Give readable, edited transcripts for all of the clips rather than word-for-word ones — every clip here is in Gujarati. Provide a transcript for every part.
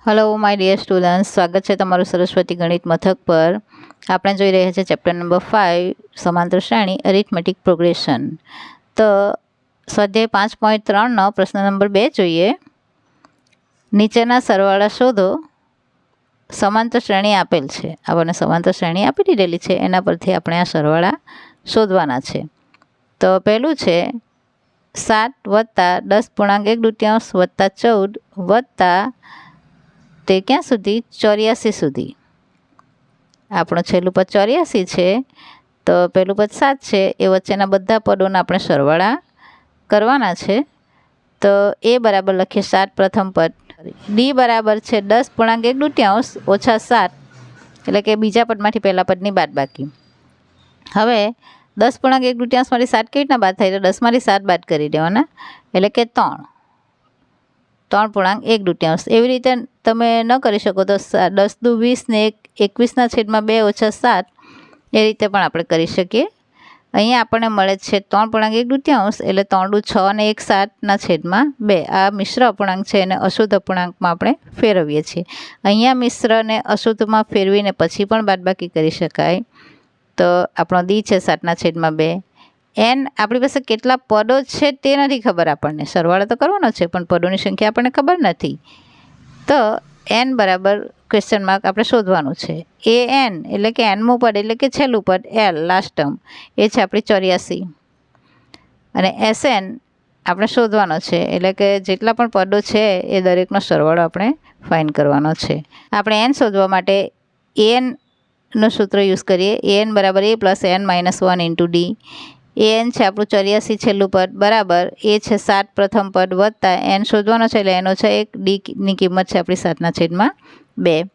हेलो माय डियर स्टूडेंट्स, स्वागत है तमारू सरस्वती गणित मथक पर। આપણે જોઈ રહ્યા છે ચેપ્ટર નંબર 5 સમાંતર શ્રેણી અરિથમેટિક પ્રોગ્રેશન। તો સ્વાધ્યાય 5.3 નો પ્રશ્ન નંબર 2 જોઈએ। નીચેના સરવાળા શોધો। સમાંતર શ્રેણી આપેલ છે, આપણને સમાંતર શ્રેણી આપી દીધેલી છે, એના પરથી આપણે આ સરવાળા શોધવાના છે। તો પહેલું છે 7 વત્તા 10.1/2 વત્તા 14 વત્તા તે ક્યાં સુધી 84 સુધી। આપણું છેલ્લું પદ 84 છે, તો પહેલું પદ 7 છે, એ વચ્ચેના બધા પદોના આપણે સરવાળા કરવાના છે। તો એ બરાબર લખીએ 7 પ્રથમ પદ, ડી બરાબર છે 10.1/2 ઓછા 7, એટલે કે બીજા પદમાંથી પહેલા પદની બાદબાકી। હવે 10.1/2 માંથી 7 કેવી રીતના બાદ થાય, તો 10 માંથી 7 બાદ કરી દેવાના, એટલે કે 3.1/2। એવી રીતે તમે ન કરી શકો તો 10 દુ 20 ને 21/2 ઓછા 7 એ રીતે પણ આપણે કરી શકીએ। અહીંયા આપણને મળે છે 3.1/2, એટલે 3 દુ 6 અને 1 7/2। આ મિશ્ર અપૂર્ણાંક છે, એને અશુદ્ધ અપૂર્ણાંકમાં આપણે ફેરવીએ છીએ। અહીંયા મિશ્રને અશુદ્ધમાં ફેરવીને પછી પણ બાદબાકી કરી શકાય। તો આપણો ડી છે 7/2। એન આપણી પાસે કેટલા પદો છે તે નથી ખબર, આપણને સરવાળો તો કરવાનો છે પણ પદોની સંખ્યા આપણને ખબર નથી। તો એન બરાબર ક્વેશ્ચન માર્ક આપણે શોધવાનું છે। એ એન એટલે કે એનમું પદ એટલે કે છેલ્લું પદ, એલ લાસ્ટ ટર્મ, એ છે આપણી 84, અને એસ એન આપણે શોધવાનો છે, એટલે કે જેટલા પણ પદો છે એ દરેકનો સરવાળો આપણે ફાઇન્ડ કરવાનો છે। આપણે એન શોધવા માટે એનનું સૂત્ર યુઝ કરીએ। એન બરાબર a plus n minus 1 into d. N છે આપણું 84 છેલ્લું પદ બરાબર એ છે 7 પ્રથમ પદ વત્તા એન શોધવાનો છે, એટલે એનો છે 1, ડીની કિંમત છે આપણી 7/2।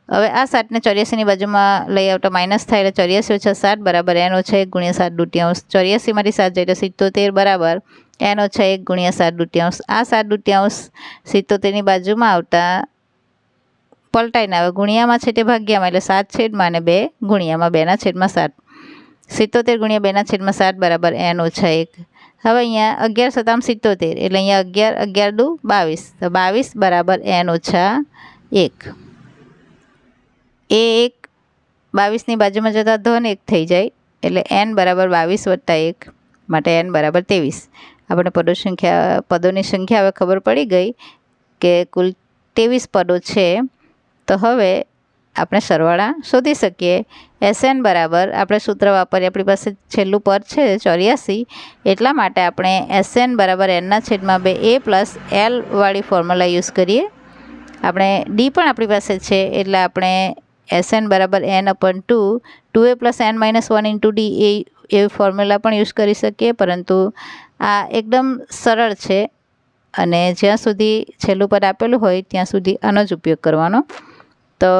હવે આ 7ને 84ની બાજુમાં લઈ આવતા માઇનસ થાય, એટલે 84 ઓછા 7 બરાબર એન ઓછા 1 ગુણ્યા 7/2। 84માંથી 7 જાય તો 77 બરાબર એન ઓછા 1 ગુણ્યા 7/2। આ 7/2 77ની બાજુમાં આવતા પલટાઈને આવે, ગુણ્યામાં છે તે ભાગ્યામાં, એટલે 7/2 ગુણ્યામાં 2/7। 77 ગુણ્યા 2/7 બરાબર એન ઓછા 1। હવે અહીંયા 11 સતામ 77, એટલે અહીંયા 11 દુ 22, તો 22 બરાબર એન ઓછા 1। એ 1 22ની બાજુમાં જતાં ધન 1 થઈ જાય, એટલે એન બરાબર 22 વત્તા 1, માટે એન બરાબર 23। આપણે પદોની સંખ્યા હવે ખબર પડી ગઈ કે કુલ 23 પદો છે। તો હવે આપણે સરવાળા શોધી શકીએ। એસ એન બરાબર આપણે સૂત્ર વાપરીએ, આપણી પાસે છેલ્લું પદ છે 84, એટલા માટે આપણે એસ એન બરાબર n/2 એ પ્લસ એલ વાળી ફોર્મ્યુલા યુઝ કરીએ। આપણે ડી પણ આપણી પાસે છે, એટલે આપણે એસ એન બરાબર n/2 2a plus n minus 1 into d એ ફોર્મ્યુલા પણ યુઝ કરી શકીએ, પરંતુ આ એકદમ સરળ છે, અને જ્યાં સુધી છેલ્લું પદ આપેલું હોય ત્યાં સુધી આનો જ ઉપયોગ કરવાનો। તો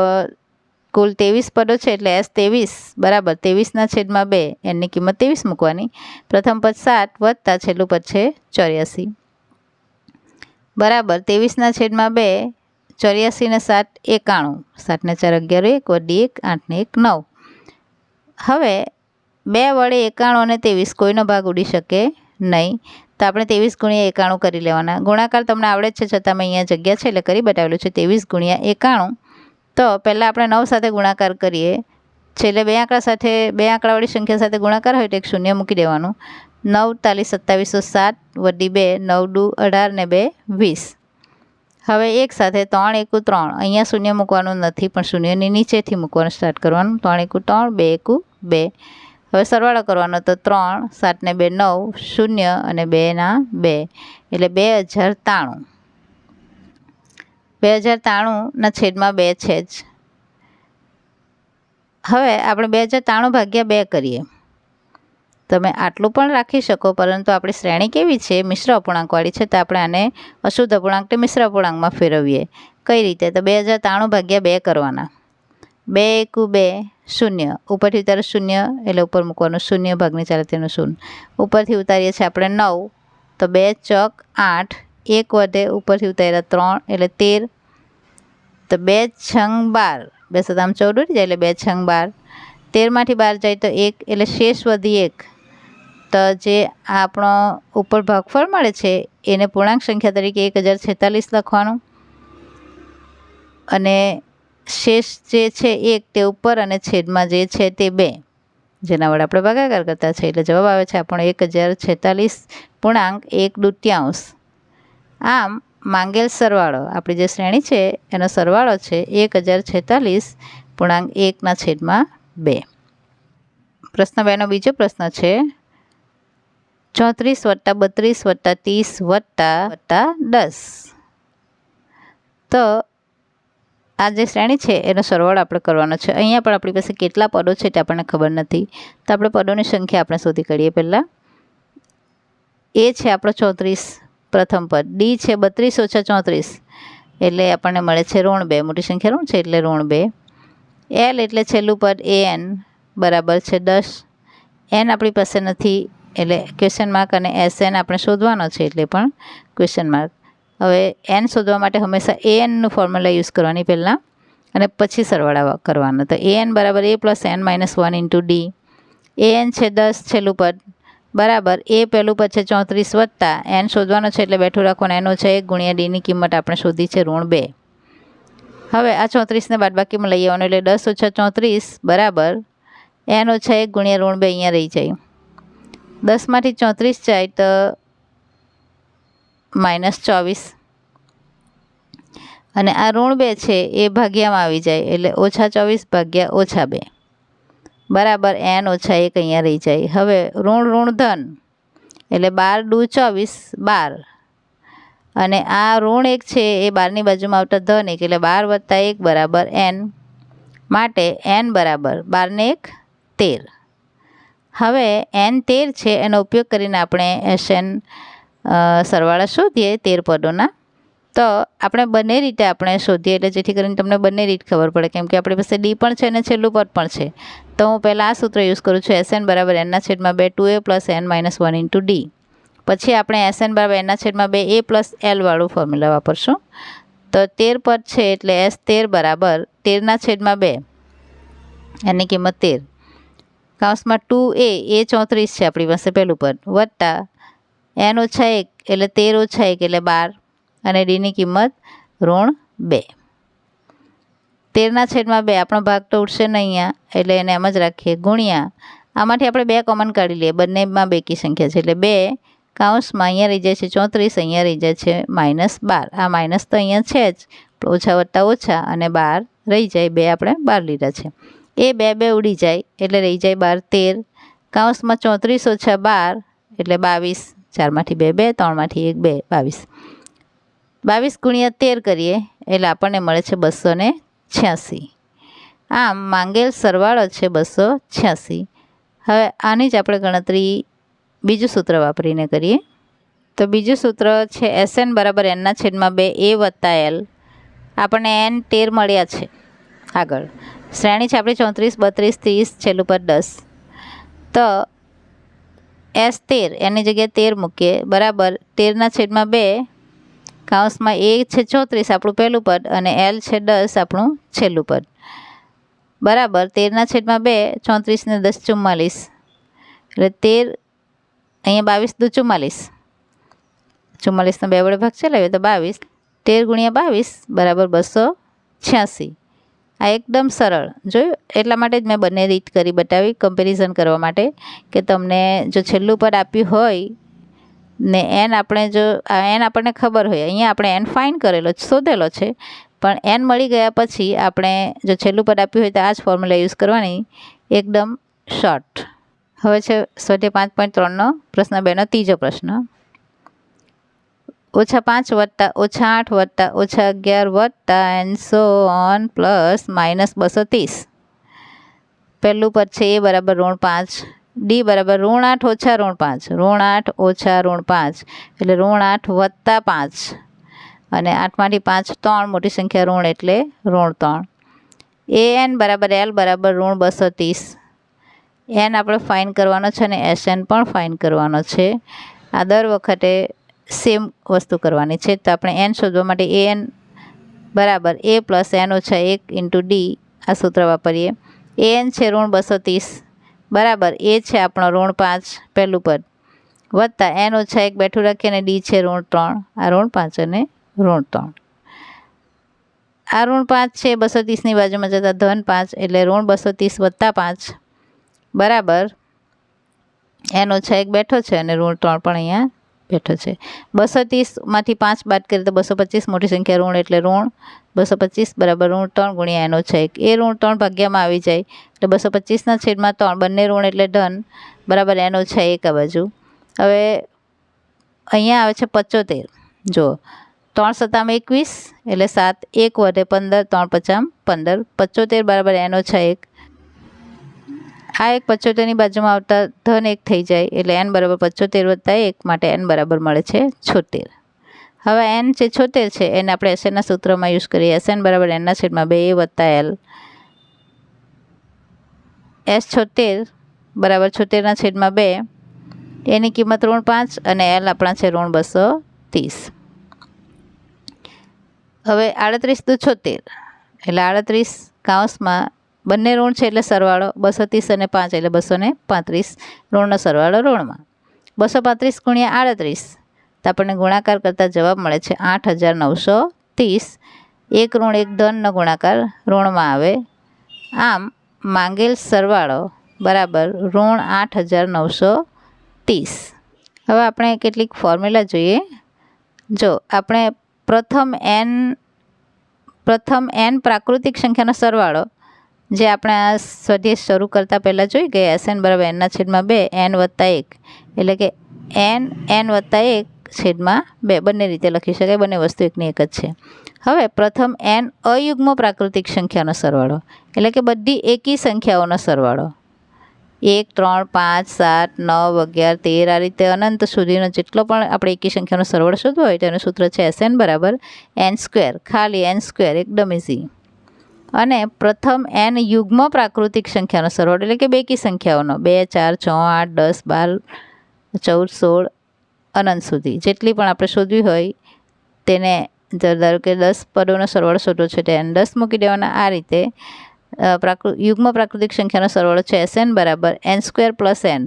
કુલ 23 પદો છે, એટલે એસ 23 બરાબર 23/2, એની કિંમત 23 મૂકવાની। પ્રથમ પદ 7 વત્તા છેલ્લું પદ છે 84 બરાબર 23/2, 84 ને 7 91, 7 ને 4 11, 1 વડી 1 8 ને 1 9। હવે 2 વડે 91 અને 23 કોઈનો ભાગ ઉડી શકે નહીં, તો આપણે 23 ગુણ્યા 91 કરી લેવાના। ગુણાકાર તમને આવડે જ છે, છતાં મેં અહીંયા જગ્યા છે એટલે કરી બતાવેલું છે। 23 ગુણ્યા 91, તો પહેલાં આપણે 9 સાથે ગુણાકાર કરીએ, છેલ્લે 2 આંકડા સાથે 2 આંકડાવાળી સંખ્યા સાથે ગુણાકાર હોય તો એક શૂન્ય મૂકી દેવાનું। 9 તાલી 2707 વડી 2, 9 દુ 18 ને 2 20। હવે એક સાથે 3 એકુ 3, અહીંયા શૂન્ય મૂકવાનું નથી પણ શૂન્યની નીચેથી મૂકવાનું સ્ટાર્ટ કરવાનું। 3 એકુ 3, 2 એકુ 2। હવે સરવાળો કરવાનો, તો 3 7 ને 2 9, 0 અને 2/2, એટલે 2093। 2093/2 છે જ। હવે આપણે 2093/2 કરીએ। તમે આટલું પણ રાખી શકો, પરંતુ આપણી શ્રેણી કેવી છે, મિશ્ર અપૂર્ણાંકવાળી છે, તો આપણે આને અશુદ્ધ અપૂર્ણાંકને મિશ્ર અપૂર્ણાંકમાં ફેરવીએ। કઈ રીતે, તો 2093/2 કરવાના। 2 એકુ 2 0, ઉપરથી ઉતારે 0 એટલે ઉપર મૂકવાનું, 0 ભાગની ચાલે તેનું 0, ઉપરથી ઉતારીએ છીએ આપણે 9, તો 2 ચોક 8, 1 વધે ઉપરથી ઉતાર્યા 3 એટલે 13, તો 2 છંગ 12, 2 સતામ 14 ઉડી જાય એટલે 2 છંગ 12, 13માંથી 12 જાય તો 1, એટલે શેષ વધી 1। તો જે આપણો ઉપર ભાગફળ મળે છે એને પૂર્ણાંક સંખ્યા તરીકે 1046 લખવાનું। અને શેષ જે છે 1 તે ઉપર અને છેદમાં જે છે તે 2, જેના વડે આપણે ભાગાકાર કરતા છે. એટલે જવાબ આવે છે આપણો 1046.1/2. આમ માંગેલ સરવાળો, આપણી જે શ્રેણી છે એનો સરવાળો છે 1046.1/2. પ્રશ્ન 2નો બીજો પ્રશ્ન છે 34 + 32 + 30 + 10. તો આ જે શ્રેણી છે એનો સરવાળો આપણે કરવાનો છે. અહીંયા પણ આપણી પાસે કેટલા પદો છે તે આપણને ખબર નથી, તો આપણે પદોની સંખ્યા આપણે શોધી કાઢીએ. પહેલાં એ છે આપણો 34 પ્રથમ પદ, ડી છે 32 - 34 એટલે આપણને મળે છે -2, મોટી સંખ્યા ઋણ છે એટલે -2. એલ એટલે છેલ્લું પદ an બરાબર છે 10. એન આપણી પાસે નથી એટલે ક્વેશ્ચન માર્ક, અને SN આપણે શોધવાનો છે એટલે પણ ક્વેશ્ચન માર્ક. હવે એન શોધવા માટે હંમેશા ANનું ફોર્મ્યુલા યુઝ કરવાની પહેલાં, અને પછી સરવાળા કરવાનો. તો AN બરાબર A + n - 1 × D. AN છે 10 છેલ્લું પદ બરાબર એ પહેલું પદ છે 34 વત્તા n શોધવાનો છે એટલે બેઠું રાખવાનું, n - 1 × Dની કિંમત આપણે શોધી છે -2. હવે આ 34ને બાદબાકીમાં લઈ આવવાનું એટલે 10 - 34 બરાબર n - 1 × -2 અહીંયા રહી જાય. 10માંથી 34 જાય તો -24, અને આ -2 છે એ ભાગ્યામાં આવી જાય એટલે -24 / -2 બરાબર n - 1 અહીંયા રહી જાય. હવે ઋણ ધન એટલે 12 × 2 = 24 અને આ -1 છે એ 12ની બાજુમાં આવતા ધન 1 એટલે 12 + 1 બરાબર n, માટે n બરાબર 12 ને 1 13. હવે n 13 છે એનો ઉપયોગ કરીને આપણે SN સરવાળા શોધીએ 13 પદોના. તો આપણે બંને રીતે આપણે શોધીએ એટલે જેથી કરીને તમને બંને રીત ખબર પડે, કેમ કે આપણી પાસે ડી પણ છે અને છેલ્લું પદ પણ છે. તો હું પહેલાં આ સૂત્ર યુઝ કરું છું, SN બરાબર n/2 2a + n - 1 × D. પછી આપણે SN બરાબર n/2 a + l વાળું ફોર્મ્યુલા વાપરશું. તો 13 પદ છે એટલે S13 બરાબર 13/2, એની કિંમત 13 કૌંસમાં 2a, એ 34 છે આપણી પાસે પહેલું પદ, વત્તા n - 1 એટલે 13 - 1 એટલે 12, અને ડીની કિંમત -2. 13/2 આપણો ભાગ તો ઉઠશે ને અહીંયા એટલે એને એમ જ રાખીએ, ગુણ્યા આમાંથી આપણે 2 કોમન કાઢી લઈએ, બંનેમાં બેકી સંખ્યા છે એટલે 2 કૌંસમાં અહીંયા રહી જાય છે 34, અહીંયા રહી જાય છે -12. આ માઇનસ તો અહીંયા છે જ, ઓછા વત્તા ઓછા અને 12 રહી જાય, 2 આપણે 12 લીધા છે. એ 2 ઉડી જાય એટલે રહી જાય 12 13 કૌંસમાં 34 - 12 એટલે 22, 4માંથી 2 2, 3માંથી 1 2, 22. 22 × 13 કરીએ એટલે આપણને મળે છે 286. આમ માંગેલ સરવાળો છે 286. હવે આની જ આપણે ગણતરી બીજું સૂત્ર વાપરીને કરીએ. તો બીજું સૂત્ર છે SN બરાબર n/2 a + l. આપણને n 13 મળ્યા છે. આગળ શ્રેણી છે આપણી 34 32 30 છેલ્લું પદ 10. તો S13 એની જગ્યાએ 13 મૂકીએ બરાબર 13/2 કૌંસમાં a છે 34 આપણું પહેલું પદ અને l છે 10 આપણું છેલ્લું પદ, બરાબર 13/2 34 ને 10 44 એટલે 13, અહીંયા 22 × 2 = 44, 44નો 2 વડે ભાગ ચલાવીએ તો 22, 13 × 22 બરાબર 286. આ એકદમ સરળ જોયું, એટલા માટે જ મેં બંને રીત કરી બતાવી કમ્પેરિઝન કરવા માટે, કે તમને જો છેલ્લું પદ આપ્યું હોય ને n આપણને ખબર હોય, અહીંયા આપણે n ફાઇન કરેલો શોધેલો છે, પણ n મળી ગયા પછી આપણે જો છેલ્લું પદ આપ્યું હોય તો આ જ ફોર્મ્યુલા યુઝ કરવાની, એકદમ શોર્ટ. હવે છે સ્વાધ્યાય 5.3નો પ્રશ્ન 2નો ત્રીજો પ્રશ્ન. -5 વત્તા -8 વત્તા -11 વત્તા એન્ડ સો ઓન પ્લસ -230. પહેલું પદ છે એ બરાબર -5, ડી બરાબર -8 ઓછા -5, -8 ઓછા -5 એટલે -8 વત્તા 5, અને 8માંથી 5 3, મોટી સંખ્યા ઋણ એટલે -3. AN બરાબર L બરાબર -230. n આપણે ફાઇન કરવાનો છે અને SN પણ ફાઇન કરવાનો છે. આ દર વખતે સેમ વસ્તુ કરવાની છે. તો આપણે n શોધવા માટે AN બરાબર a + n - 1 × D આ સૂત્ર વાપરીએ. AN છે -230 બરાબર એ છે આપણો -5 પહેલું પદ, વત્તા n - 1 બેઠું રાખીએ અને D છે -3, આ -5 અને -3. આ ઋણ 5 છે 230ની બાજુમાં જતાં ધન 5 એટલે ઋણ 230 વત્તા 5 બરાબર n ઓછા 1 બેઠો છે અને ઋણ 3 પણ અહીંયા બેઠો છે. 230માંથી 5 બાદ કરીએ તો 225 મોટી સંખ્યા ઋણ એટલે ઋણ 225 બરાબર ઋણ 3 ગુણ્યા n ઓછા 1. એ ઋણ 3 ભાગ્યામાં આવી જાય એટલે 225ના છેદમાં 3 બંને ઋણ એટલે ધન બરાબર n ઓછા 1 આ બાજુ. હવે અહીંયા આવે છે 75 જો 3 સતામાં 21 એટલે 7 1 વધે 15 3 પચામ 15 75 બરાબર n ઓછા 1. આ એક 75ની બાજુમાં આવતા ધન 1 થઈ જાય એટલે n બરાબર 75 વત્તા 1 માટે n બરાબર મળે છે 76. હવે n જે 76 છે એને આપણે SNના સૂત્રમાં યુઝ કરીએ. SN બરાબર n ના છેદમાં 2 વત્તા L. S 76 બરાબર 76ના છેદમાં 2 એની કિંમત ઋણ 5 અને L આપણા છે ઋણ 230. હવે 38 દુ 76 એટલે 38 કૌંસમાં બંને ઋણ છે એટલે સરવાળો 230 અને 5 એટલે 235 ઋણનો સરવાળો ઋણમાં 235 ગુણ્યા 38 તો આપણને ગુણાકાર કરતાં જવાબ મળે છે 8930. એક ઋણ એક ધનનો ગુણાકાર ઋણમાં આવે. આમ માંગેલ સરવાળો બરાબર ઋણ 8930. હવે આપણે કેટલીક ફોર્મ્યુલા જોઈએ. જો આપણે પ્રથમ n પ્રાકૃતિક સંખ્યાનો સરવાળો જે આપણે આ સ્વાધ્યાય શરૂ કરતાં પહેલાં જોઈ ગયા SN બરાબર nના છેદમાં 2 n વત્તા 1 એટલે કે n વત્તા 1 છેદમાં 2 બંને રીતે લખી શકાય. બંને વસ્તુ એકની એક જ છે. હવે પ્રથમ n અયુગ્મ પ્રાકૃતિક સંખ્યાનો સરવાળો એટલે કે બધી એકી સંખ્યાઓનો સરવાળો 1 3 5 7 9 11 13 આ રીતે અનંત સુધીનો જેટલો પણ આપણે એકી સંખ્યાનો સરવાળો શોધવો હોય તેનું સૂત્ર છે SN બરાબર n². ખાલી n² એકદમ ઇઝી. અને પ્રથમ n યુગ્મ પ્રાકૃતિક સંખ્યાનો સરવાળો એટલે કે બેકી સંખ્યાઓનો 2 4 6 8 10 12 14 16 અનંત સુધી જેટલી પણ આપણે શોધવી હોય તેને ધારો કે 10 પદોનો સરવાળો શોધવો છે તે n 10 મૂકી દેવાના. આ રીતે યુગ્મ પ્રાકૃતિક સંખ્યાનો સરવાળો છે SN બરાબર n² પ્લસ n.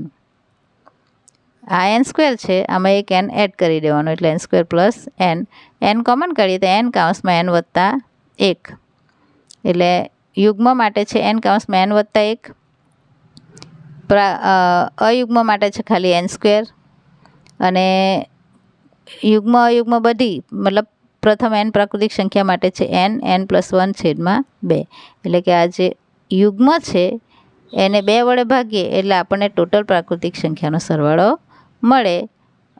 આ n² છે આમાં એક n એડ કરી દેવાનો એટલે n² plus n. n common કાઢીએ તો n કૌંસમાં n વત્તા 1 એટલે યુગ્મ માટે છે n કૌંસમાં n વત્તા 1 અયુગ્મ માટે છે ખાલી n² અને યુગ્મ અયુગ્મ બધી મતલબ પ્રથમ n પ્રાકૃતિક સંખ્યા માટે છે n પ્લસ 1 છેદમાં 2 એટલે કે આ જે યુગ્મ છે એને 2 વડે ભાગીએ એટલે આપણને ટોટલ પ્રાકૃતિક સંખ્યાનો સરવાળો મળે.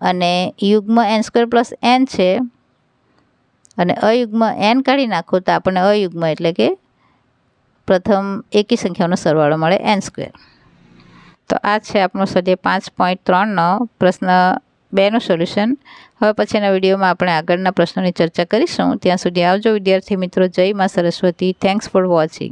અને યુગ્મ n² પ્લસ n છે અને અયુગ્મ n કાઢી નાખો તો આપણને અયુગ્મ એટલે કે પ્રથમ એકી સંખ્યાનો સરવાળો મળે n². તો આ છે આપણો સ્વાધ્યાય 5.3નો પ્રશ્ન 2નું સોલ્યુશન. હવે પછીના વિડીયોમાં આપણે આગળના પ્રશ્નોની ચર્ચા કરીશું. ત્યાં સુધી આવજો વિદ્યાર્થી મિત્રો. જય મા સરસ્વતી. Thanks for watching.